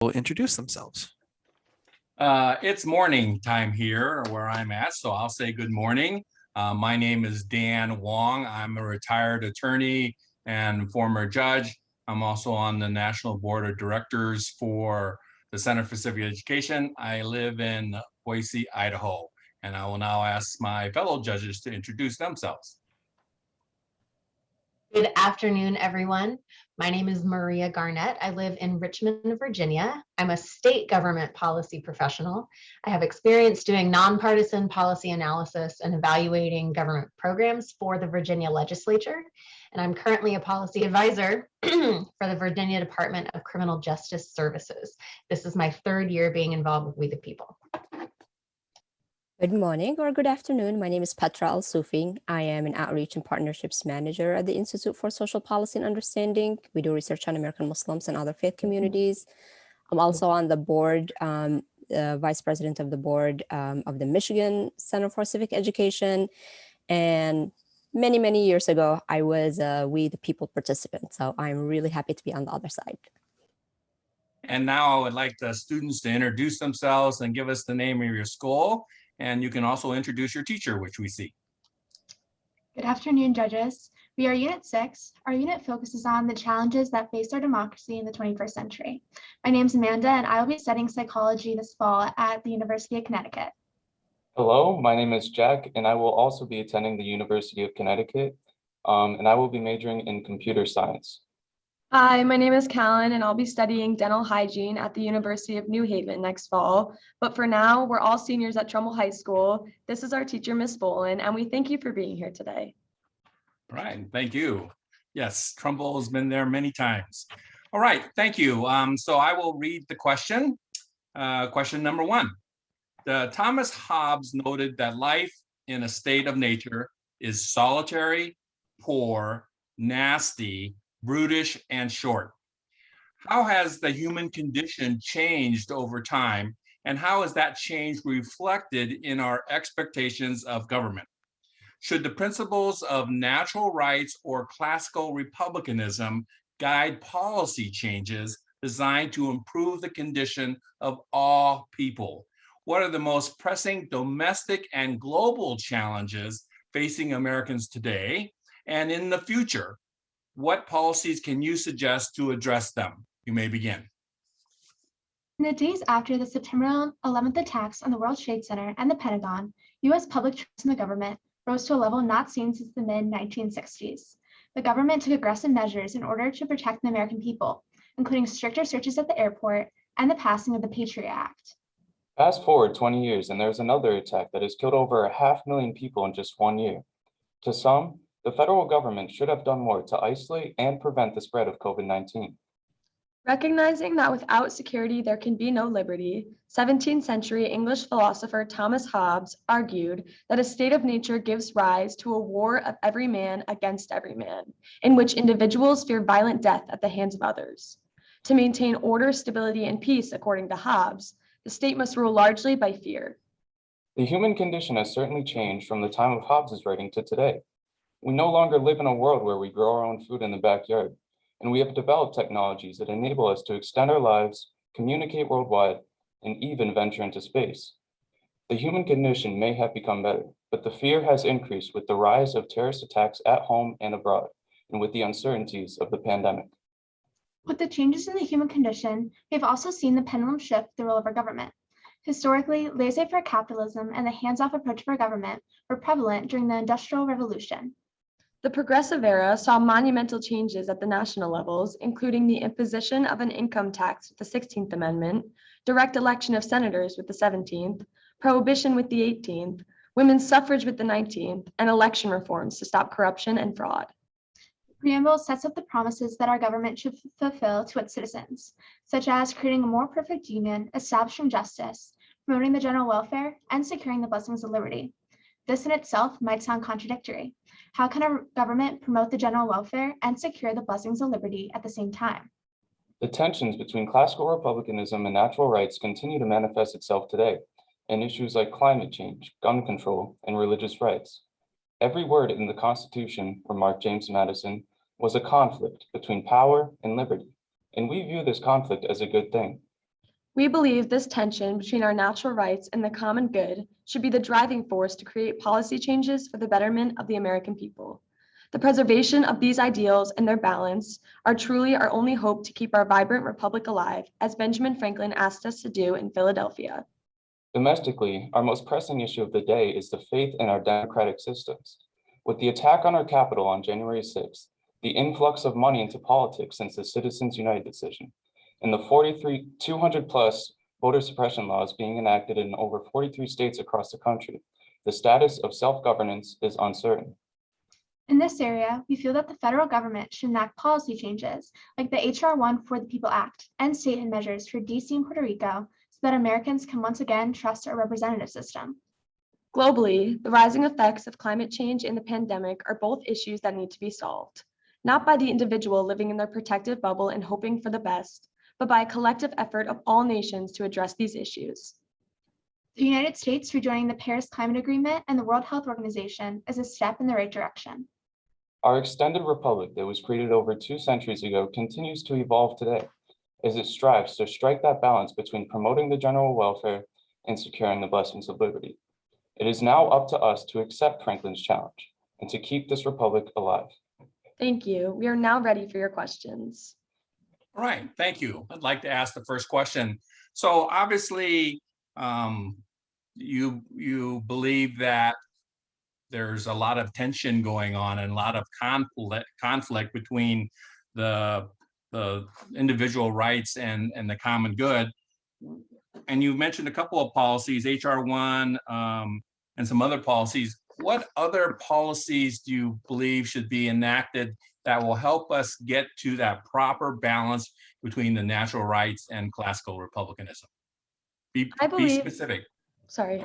will introduce themselves. It's morning time here where I'm at, so I'll say good morning. My name is Dan Wong. I'm a retired attorney and former judge. I'm also on the National Board of Directors for the Center for Civic Education. I live in Boise, Idaho, and I will now ask my fellow judges to introduce themselves. Good afternoon, everyone. My name is Maria Garnett. I live in Richmond, Virginia. I'm a state government policy professional. I have experience doing nonpartisan policy analysis and evaluating government programs for the Virginia legislature. And I'm currently a policy advisor for the Virginia Department of Criminal Justice Services. This is my third year being involved with We the People. Good morning or good afternoon. My name is Petra Al-Sufing. I am an Outreach and Partnerships Manager at the Institute for Social Policy and Understanding. We do research on American Muslims and other faith communities. I'm also on the board, Vice President of the board of the Michigan Center for Civic Education. And many, many years ago, I was a We the People participant. So I'm really happy to be on the other side. And now I would like the students to introduce themselves and give us the name of your school. And you can also introduce your teacher, which we see. Good afternoon, judges. We are Unit 6. Our unit focuses on the challenges that face our democracy in the 21st century. My name is Amanda, and I will be studying psychology this fall at the University of Connecticut. Hello, my name is Jack, and I will also be attending the University of Connecticut, and I will be majoring in computer science. Hi, my name is Callan, and I'll be studying dental hygiene at the University of New Haven next fall. But for now, we're all seniors at Trumbull High School. This is our teacher, Miss Bolin, and we thank you for being here today. All right, thank you. Yes, Trumbull has been there many times. All right, thank you. So I will read the question. Question number 1. Thomas Hobbes noted that life in a state of nature is solitary, poor, nasty, brutish, and short. How has the human condition changed over time, and how is that change reflected in our expectations of government? Should the principles of natural rights or classical republicanism guide policy changes designed to improve the condition of all people? What are the most pressing domestic and global challenges facing Americans today and in the future? What policies can you suggest to address them? You may begin. In the days after the September 11th attacks on the World Trade Center and the Pentagon, U.S. public trust in the government rose to a level not seen since the mid-1960s. The government took aggressive measures in order to protect the American people, including stricter searches at the airport and the passing of the Patriot Act. Fast forward 20 years, and there's another attack that has killed over 500,000 people in just 1 year. To some, the federal government should have done more to isolate and prevent the spread of COVID-19. Recognizing that without security, there can be no liberty, 17th century English philosopher Thomas Hobbes argued that a state of nature gives rise to a war of every man against every man, in which individuals fear violent death at the hands of others. To maintain order, stability, and peace, according to Hobbes, the state must rule largely by fear. The human condition has certainly changed from the time of Hobbes' writing to today. We no longer live in a world where we grow our own food in the backyard, and we have developed technologies that enable us to extend our lives, communicate worldwide, and even venture into space. The human condition may have become better, but the fear has increased with the rise of terrorist attacks at home and abroad, and with the uncertainties of the pandemic. With the changes in the human condition, we have also seen the pendulum shift the role of our government. Historically, laissez-faire capitalism and the hands-off approach of our government were prevalent during the Industrial Revolution. The progressive era saw monumental changes at the national levels, including the imposition of an income tax with the 16th Amendment, direct election of senators with the 17th, prohibition with the 18th, women's suffrage with the 19th, and election reforms to stop corruption and fraud. The preamble sets up the promises that our government should fulfill to its citizens, such as creating a more perfect union, establishing justice, promoting the general welfare, and securing the blessings of liberty. This in itself might sound contradictory. How can a government promote the general welfare and secure the blessings of liberty at the same time? The tensions between classical republicanism and natural rights continue to manifest itself today in issues like climate change, gun control, and religious rights. Every word in the Constitution, remarked James Madison, was a conflict between power and liberty, and we view this conflict as a good thing. We believe this tension between our natural rights and the common good should be the driving force to create policy changes for the betterment of the American people. The preservation of these ideals and their balance are truly our only hope to keep our vibrant republic alive, as Benjamin Franklin asked us to do in Philadelphia. Domestically, our most pressing issue of the day is the faith in our democratic systems. With the attack on our Capitol on January 6th, the influx of money into politics since the Citizens United decision, and the 200 plus voter suppression laws being enacted in over 43 states across the country, the status of self-governance is uncertain. In this area, we feel that the federal government should enact policy changes like the H.R. 1 for the People Act and statehood measures for DC and Puerto Rico so that Americans can once again trust our representative system. Globally, the rising effects of climate change and the pandemic are both issues that need to be solved, not by the individual living in their protective bubble and hoping for the best, but by a collective effort of all nations to address these issues. The United States rejoining the Paris Climate Agreement and the World Health Organization is a step in the right direction. Our extended republic that was created over 2 centuries ago continues to evolve today as it strives to strike that balance between promoting the general welfare and securing the blessings of liberty. It is now up to us to accept Franklin's challenge and to keep this republic alive. Thank you. We are now ready for your questions. All right, thank you. I'd like to ask the first question. So obviously, you believe that there's a lot of tension going on and a lot of conflict between the individual rights and the common good. And you mentioned a couple of policies, H.R. 1 and some other policies. What other policies do you believe should be enacted that will help us get to that proper balance between the natural rights and classical republicanism? Be specific.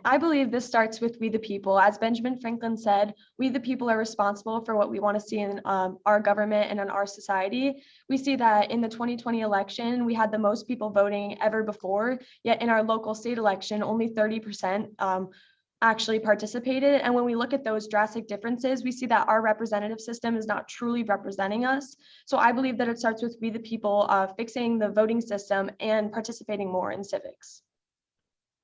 I believe this starts with we the people. As Benjamin Franklin said, we the people are responsible for what we want to see in our government and in our society. We see that in the 2020 election, we had the most people voting ever before, yet in our local state election, only 30% actually participated. And when we look at those drastic differences, we see that our representative system is not truly representing us. So I believe that it starts with we the people fixing the voting system and participating more in civics.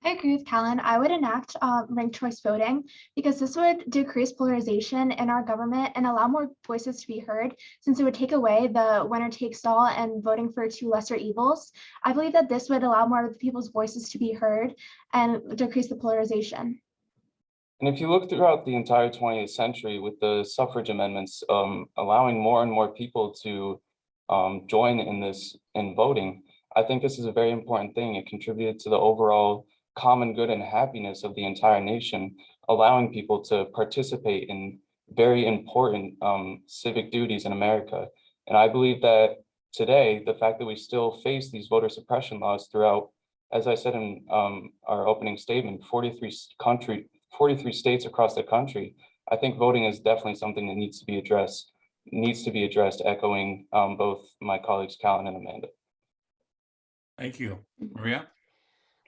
I agree with Callan. I would enact ranked choice voting because this would decrease polarization in our government and allow more voices to be heard, since it would take away the winner takes all and voting for 2 lesser evils. I believe that this would allow more of the people's voices to be heard and decrease the polarization. And if you look throughout the entire 20th century with the suffrage amendments, allowing more and more people to join in voting, I think this is a very important thing. It contributed to the overall common good and happiness of the entire nation, allowing people to participate in very important civic duties in America. And I believe that today, the fact that we still face these voter suppression laws throughout, as I said in our opening statement, 43 states across the country, I think voting is definitely something that needs to be addressed, echoing both my colleagues, Callan and Amanda. Thank you. Maria?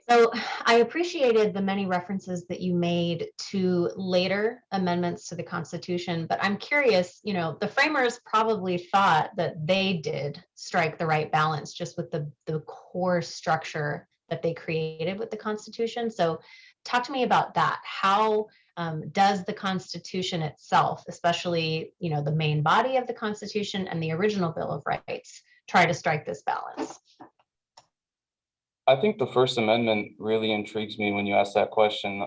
So I appreciated the many references that you made to later amendments to the Constitution, but I'm curious, the framers probably thought that they did strike the right balance just with the core structure that they created with the Constitution. So talk to me about that. How does the Constitution itself, especially, the main body of the Constitution and the original Bill of Rights, try to strike this balance? I think the First Amendment really intrigues me when you ask that question,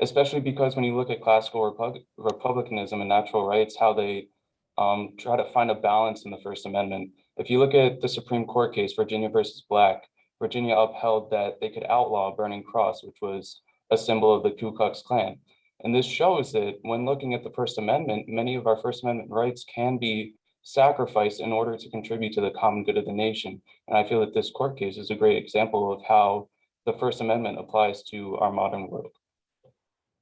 especially because when you look at classical republicanism and natural rights, how they try to find a balance in the First Amendment. If you look at the Supreme Court case, Virginia versus Black, Virginia upheld that they could outlaw burning cross, which was a symbol of the Ku Klux Klan. And this shows that when looking at the First Amendment, many of our First Amendment rights can be sacrificed in order to contribute to the common good of the nation. And I feel that this court case is a great example of how the First Amendment applies to our modern world.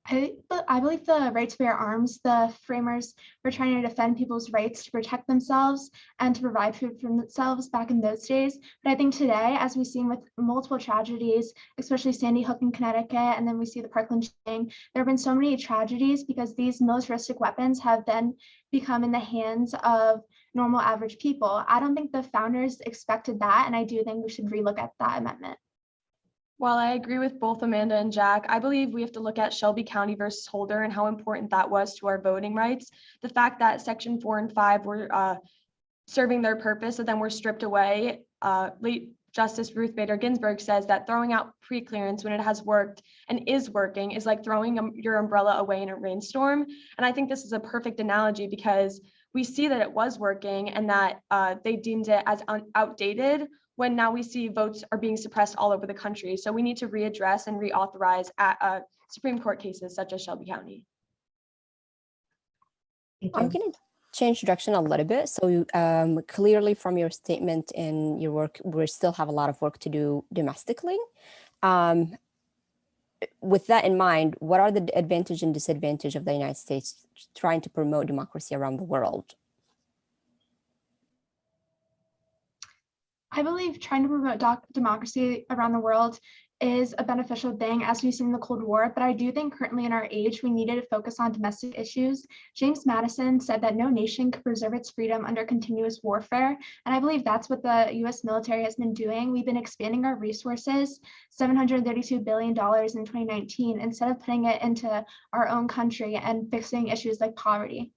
I believe the right to bear arms, the framers were trying to defend people's rights to protect themselves and to provide food for themselves back in those days. But I think today, as we've seen with multiple tragedies, especially Sandy Hook in Connecticut, and then we see the Parkland shooting, there have been so many tragedies because these militaristic weapons have then become in the hands of normal average people. I don't think the founders expected that, and I do think we should relook at that amendment. While I agree with both Amanda and Jack, I believe we have to look at Shelby County versus Holder and how important that was to our voting rights. The fact that Section 4 and 5 were serving their purpose and then were stripped away. Late Justice Ruth Bader Ginsburg says that throwing out pre-clearance when it has worked and is working is like throwing your umbrella away in a rainstorm. And I think this is a perfect analogy because we see that it was working and that they deemed it as outdated when now we see votes are being suppressed all over the country. So we need to readdress and reauthorize Supreme Court cases such as Shelby County. Thank I'm you. going to change direction a little bit. So clearly from your statement and your work, we still have a lot of work to do domestically. With that in mind, what are the advantage and disadvantage of the United States trying to promote democracy around the world? I believe trying to promote democracy around the world is a beneficial thing as we've seen in the Cold War, but I do think currently in our age, we needed to focus on domestic issues. James Madison said that no nation could preserve its freedom under continuous warfare, and I believe that's what the US military has been doing. We've been expanding our resources, $732 billion in 2019, instead of putting it into our own country and fixing issues like poverty.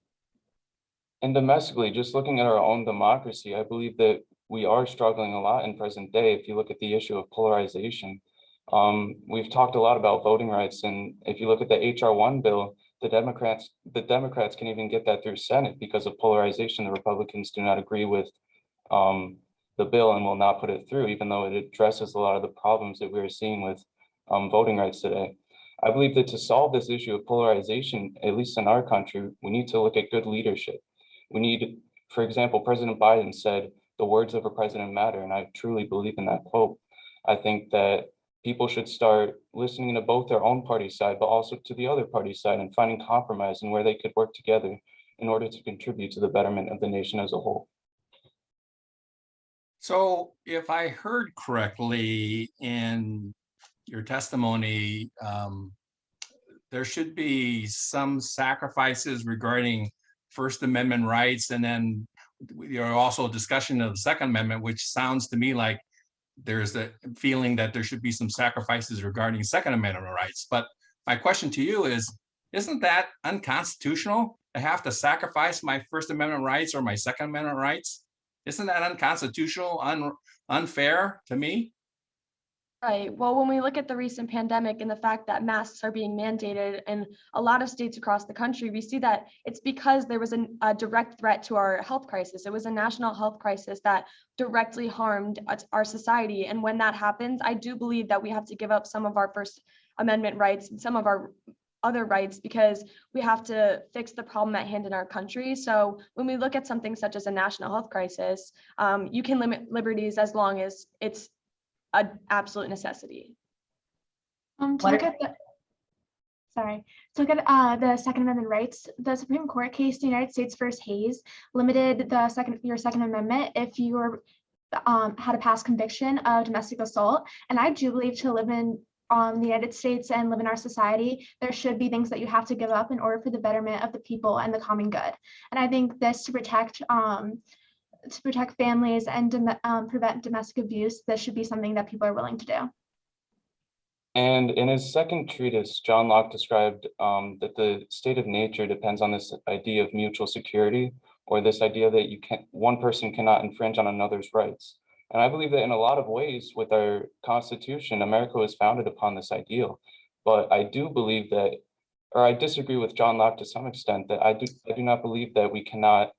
And domestically, just looking at our own democracy, I believe that we are struggling a lot in present day. If you look at the issue of polarization, we've talked a lot about voting rights, and if you look at the HR 1 bill, the Democrats can even get that through Senate because of polarization. The Republicans do not agree with the bill and will not put it through, even though it addresses a lot of the problems that we're seeing with voting rights today. I believe that to solve this issue of polarization, at least in our country, we need to look at good leadership. We need, for example, President Biden said, "The words of a president matter," and I truly believe in that quote. I think that people should start listening to both their own party side, but also to the other party side and finding compromise and where they could work together in order to contribute to the betterment of the nation as a whole. So if I heard correctly in your testimony, there should be some sacrifices regarding First Amendment rights, and then there are also a discussion of the Second Amendment, which sounds to me like there's a feeling that there should be some sacrifices regarding Second Amendment rights. But my question to you is, isn't that unconstitutional to have to sacrifice my First Amendment rights or my Second Amendment rights? Isn't that unconstitutional, unfair to me? Right. Well, when we look at the recent pandemic and the fact that masks are being mandated in a lot of states across the country, we see that it's because there was a direct threat to our health crisis. It was a national health crisis that directly harmed our society. And when that happens, I do believe that we have to give up some of our First Amendment rights and some of our other rights because we have to fix the problem at hand in our country. So when we look at something such as a national health crisis, you can limit liberties as long as it's an absolute necessity. To look at the Second Amendment rights, the Supreme Court case, the United States versus Hayes, limited your Second Amendment if you were had a past conviction of domestic assault. And I do believe to live in the United States and live in our society, there should be things that you have to give up in order for the betterment of the people and the common good. And I think this to protect families and prevent domestic abuse, this should be something that people are willing to do. And in his second treatise, John Locke described that the state of nature depends on this idea of mutual security, or this idea that one person cannot infringe on another's rights. And I believe that in a lot of ways with our Constitution, America was founded upon this ideal. But I do believe that, or I disagree with John Locke to some extent, that I do not believe that we cannot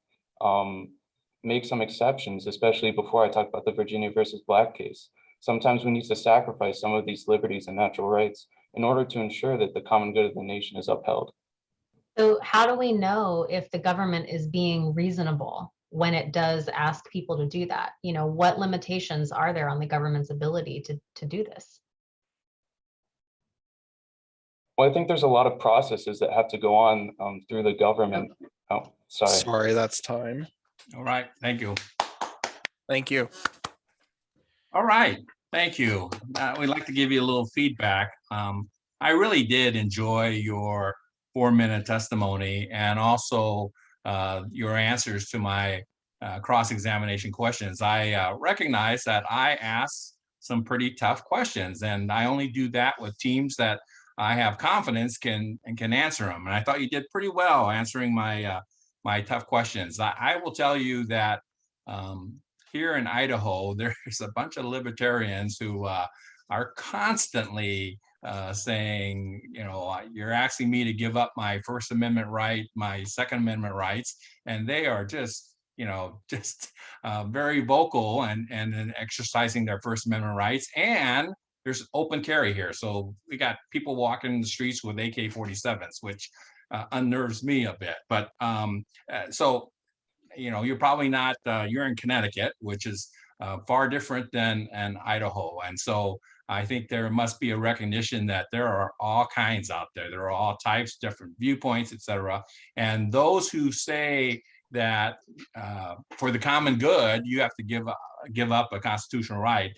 make some exceptions, especially before I talk about the Virginia versus Black case. Sometimes we need to sacrifice some of these liberties and natural rights in order to ensure that the common good of the nation is upheld. So how do we know if the government is being reasonable when it does ask people to do that? You know, what limitations are there on the government's ability to do this? Well, I think there's a lot of processes that have to go on through the government. Oh, sorry. Sorry, that's time. All right, thank you. Thank you. All right, thank you. We'd like to give you a little feedback. I really did enjoy your 4-minute testimony and also your answers to my cross-examination questions. I recognize that I asked some pretty tough questions. And I only do that with teams that I have confidence can answer them. And I thought you did pretty well answering my my tough questions. I will tell you that here in Idaho, there's a bunch of libertarians who are constantly saying, you know, you're asking me to give up my First Amendment right, my Second Amendment rights, and they are just, you know, just very vocal and exercising their First Amendment rights. And there's open carry here, so we got people walking in the streets with AK-47s, which unnerves me a bit. But so, you know, you're probably not. You're in Connecticut, which is far different than Idaho, and so I think there must be a recognition that there are all kinds out there. There are all types, different viewpoints, etc. And those who say that for the common good, you have to give up a constitutional right.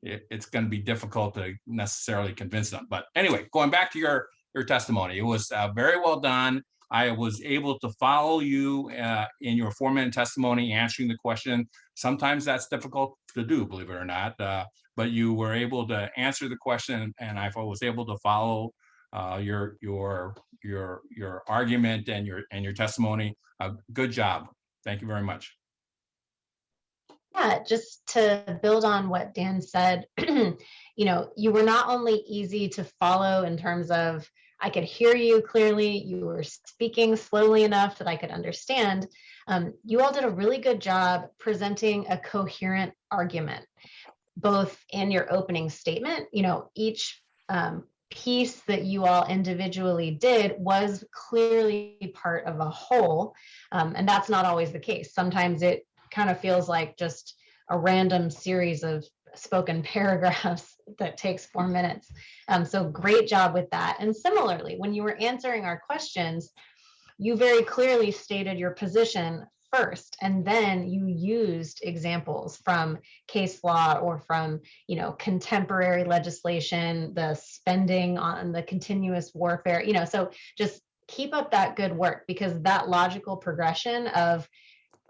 It's going to be difficult to necessarily convince them. But anyway, going back to your testimony, it was very well done. I was able to follow you in your 4-minute testimony, answering the question. Sometimes that's difficult to do, believe it or not, but you were able to answer the question, and I was able to follow your argument and your testimony. Good job. Thank you very much. Yeah, just to build on what Dan said, you know, you were not only easy to follow in terms of I could hear you clearly, you were speaking slowly enough that I could understand. You all did a really good job presenting a coherent argument, both in your opening statement, you know, each piece that you all individually did was clearly part of a whole. And that's not always the case. Sometimes it kind of feels like just a random series of spoken paragraphs that takes 4 minutes. So great job with that. And similarly, when you were answering our questions, you very clearly stated your position first, and then you used examples from case law or from, you know, contemporary legislation, the spending on the continuous warfare, you know, so just keep up that good work, because that logical progression of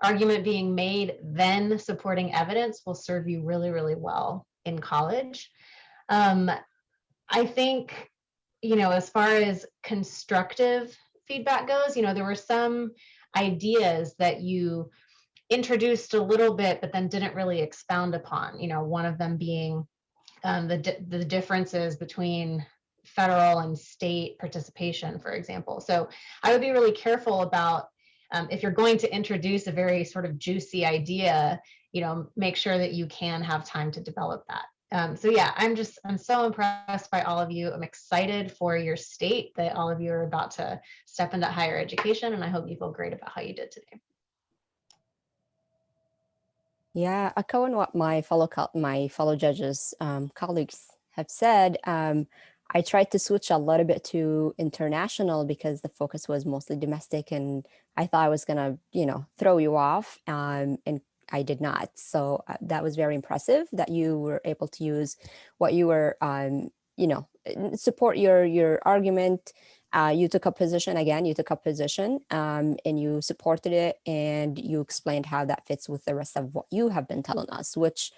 argument being made, then supporting evidence will serve you really, really well in college. I think, you know, as far as constructive feedback goes, you know, there were some ideas that you introduced a little bit, but then didn't really expound upon, you know, one of them being the differences between federal and state participation, for example. So I would be really careful about if you're going to introduce a very sort of juicy idea, you know, make sure that you can have time to develop that. So yeah, I'm so impressed by all of you. I'm excited for your state that all of you are about to step into higher education, and I hope you feel great about how you did today. Yeah, echoing what my fellow judges, colleagues have said, I tried to switch a little bit to international because the focus was mostly domestic, and I thought I was gonna, you know, throw you off, and I did not. So that was very impressive that you were able to use what you were, you know, support your argument. You took a position, and you supported it, and you explained how that fits with the rest of what you have been telling us, which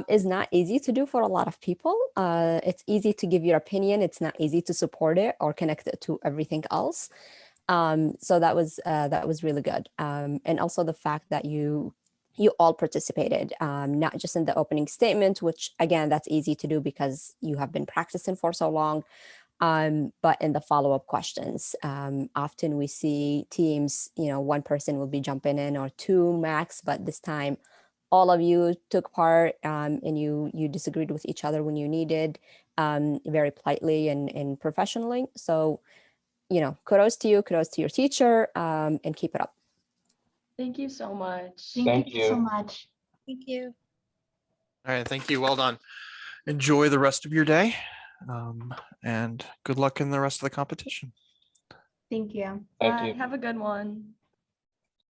is not easy to do for a lot of people. It's easy to give your opinion. It's not easy to support it or connect it to everything else. So that was really good. And also the fact that you all participated, not just in the opening statement, which again, that's easy to do because you have been practicing for so long, but in the follow-up questions. Often we see teams, you know, one person will be jumping in or two max, but this time all of you took part, and you disagreed with each other when you needed, very politely and professionally. So, you know, kudos to you, kudos to your teacher, and keep it up. Thank you so much. Thank you so you. much. Thank you. All right, thank you. Well done. Enjoy the rest of your day, and good luck in the rest of the competition. Thank you. Thank Bye. you. Have a good one.